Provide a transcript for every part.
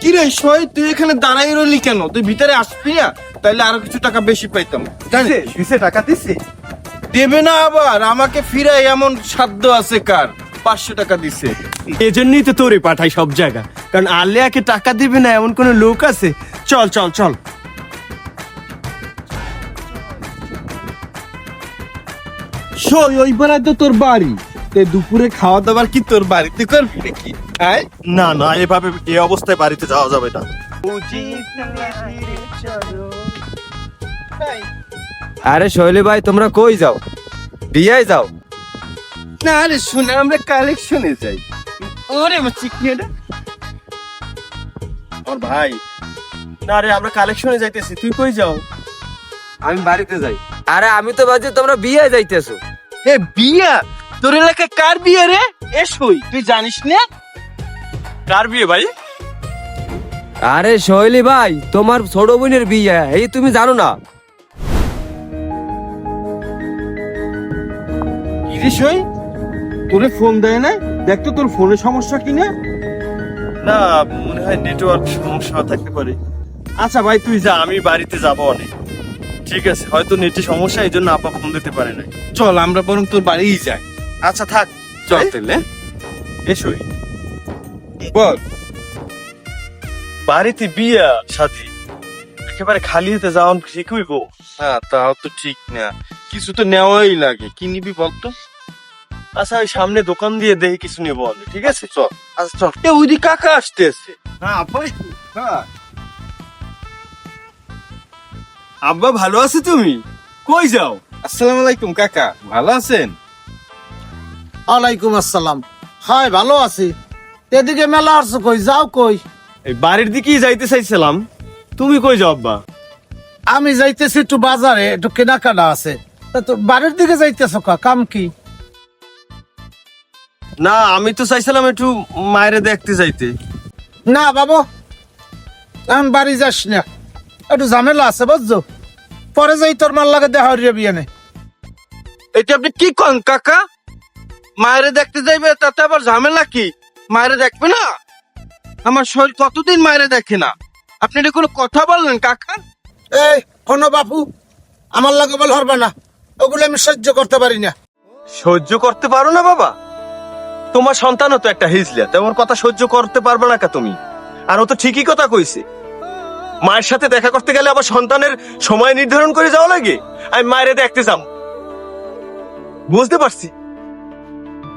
কি রে সই, তুই এখানে দাঁড়াই রইলি কেন? তুই ভিতরে আসবি না? তাইলে আরো কিছু টাকা বেশি পাইতাম। দিছে টাকা দিছে? দেবে না আবার আমাকে ফিরাই, এমন সাধ্য আছে কার? 500 টাকা দিছে। এজন্যই তো তোরে পাঠাই সব জায়গা, কারণ আলিয়াকে টাকা দিবে না এমন কোন লোক আছে? চল চল চল। সই, ওই বেলায় তো তোর বাড়ি, তে দুপুরে খাওয়া দাবার কি তোর বাড়িতে করবি নাকি? হ্যাঁ, না না, এভাবে এই অবস্থায় বাড়িতে যাওয়া যাবে না। আরে শৈলী ভাই, তোমরা কই যাও? বিয়ায় যাও? না রে শুনে, আমরা কালেকশনে যাই। ওরে আমার চিকনিটা। ওর ভাই, না রে, আমরা কালেকশনে যাইতেছি, তুই কই যাও? আমি বাড়িতে যাই। আরে আমি তো ভাবছি তোমরা বিয়ায় যাইতেছো। এ বিয়া? তোর এলাকায় কার বিয়ে রে? এ সই, তুই জানিস না? কার বিয়ে ভাই? আরে শৈলী ভাই, তোমার ছোট বোনের বিয়ে, এই তুমি জানো না? কি রে সই, তোরে ফোন দেয় না? দেখ তো তোর ফোনে সমস্যা কিনা। না, মনে হয় নেটওয়ার্ক সমস্যা থাকতে পারে। আচ্ছা ভাই তুই যা, আমি বাড়িতে যাবো অনেক। ঠিক আছে, হয়তো নেটে সমস্যা, এই জন্য আপা ফোন দিতে পারে না। চল আমরা বরং তোর বাড়িই যাই। আচ্ছা থাক, চল তাহলে। এসোই। বল। বাড়িতে বিয়া শাদী, একেবারে খালি হাতে যাওয়ান ঠিক হইব? হ্যাঁ, তাও তো ঠিক না, কিছু তো নেওয়াই লাগে। কি নিবি বলতো? আচ্ছা ওই সামনে দোকান দিয়ে দেখি কিছু নেবো আমি, ঠিক আছে? চল। আচ্ছা চল। এ ওইদি কাকা আসতেছে। হ্যাঁ আব্বা, ভালো আছে তুমি? কই যাও? আসসালামু আলাইকুম কাকা, ভালো আছেন? ওয়ালাইকুম আসসালাম। হয় ভালো আছি। এদিকে মেলা আসছো, কই যাও কই? এই বাড়ির দিকেই যাইতে চাইছিলাম, তুমি কই যাও আব্বা? আমি যাইতেছি একটু বাজারে, একটু কেনাকাটা আছে। তা তো বাড়ির দিকে যাইতেছো কাম কি? না, আমি তো চাইছিলাম একটু মায়েরে দেখতে যাইতে। না বাবু, এখন বাড়ি যাস না, একটু ঝামেলা আছে বুঝছো। পরে যাই তোর মাল লাগে দেখা হইরে বিয়ে নেই। এটা আপনি কি কন কাকা? মায়েরে দেখতে যাইবে, তাতে আবার ঝামেলা কি? মায়েরে দেখবে না? আমার শরীর কতদিন মায়েরে দেখে না। আপনি এটা কোনো কথা বললেন কাকা? এই কোনো বাপু, আমার লাগে বল হরবা না, ওগুলো আমি সহ্য করতে পারি না। সহ্য করতে পারো না বাবা? তোমার সন্তানও তো একটা হিজলা, তেমন কথা সহ্য করতে পারবে না কা তুমি? আর ও তো ঠিকই কথা কইছে, মায়ের সাথে দেখা করতে গেলে আবার সন্তানের সময় নির্ধারণ করে যাওয়া লাগে। আমি মায়েরে দেখতে যাম, বুঝতে পারছি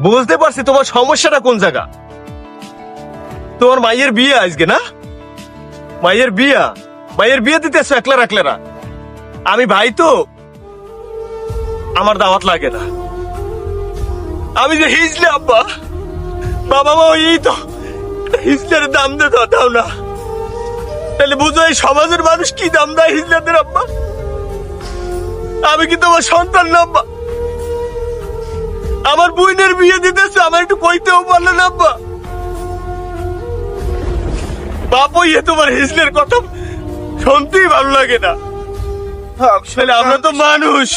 বুঝতে পারছি তোমার সমস্যাটা কোন জায়গা। তোমার মায়ের বিয়ে আজকে না? মায়ের বিয়ে দিতেছো একলা রাখলেরা। আমি ভাই তো, আমার দাওয়াত লাগে না। আমি যে হিজলে আব্বা, বাবা মা এই তো হিজলের দাম দাও না, তাহলে বুঝো এই সমাজের মানুষ কি দাম দেয় হিজলাদের আব্বা? আমি কি তোমার সন্তান না আব্বা? আমার বোনের বিয়ে দিতেছে, আমার একটু কইতেও পারলে না আব্বা? বাপ ইয়ে তোমার হিজলের কথা শুনতেই ভালো লাগে না। আসলে আমরা তো মানুষ,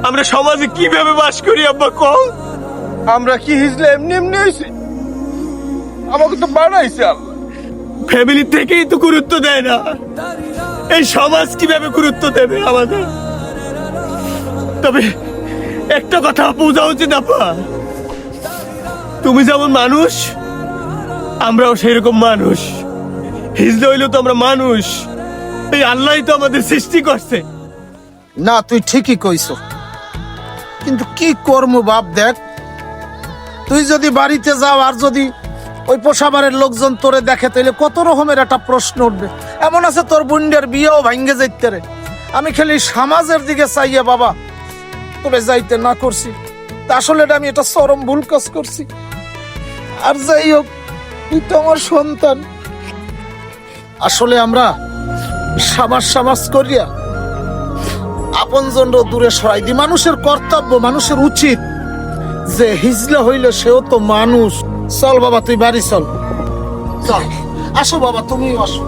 আমরা সমাজে কিভাবে বাস করি আব্বা কও? আমরা কি হিজলে এমনি এমনি হয়েছি? আমাকে তো বানাইছে আল্লাহ। ফ্যামিলি থেকেই তো গুরুত্ব দেয় না, এই সমাজ কিভাবে গুরুত্ব দেবে আমাদের? তবে একটা কথা বোঝা উচিত আপা, তুমি যেমন মানুষ, আমরাও সেরকম মানুষ। হিজলে হইলেও তো আমরা মানুষ, এই আল্লাহই তো আমাদের সৃষ্টি করছে। না তুই ঠিকই কইছো, কিন্তু কি করবো বাপ দেখ, তুই যদি বাড়িতে যাও আর যদি ওই পোষাবারের লোকজন তোরে দেখে, তাইলে কত রকমের একটা প্রশ্ন উঠবে। এমন আছে তোর বোনের বিয়েও ভাঙ্গে যাইতে রে। আমি খালি সমাজের দিকে চাইয়া বাবা তোরে যাইতে না করছি, তা আসলে আমি এটা চরম ভুল কাজ করছি। আর যাই হোক, তুই তো আমার সন্তান। আসলে আমরা সমাজ করিয়া আপন জন দূরে সরাই দি। মানুষের কর্তব্য, মানুষের উচিত যে হিজলা হইলে সেও তো মানুষ। চল বাবা, তুই বাড়ি চল। চল আসো বাবা, তুমিও আসো।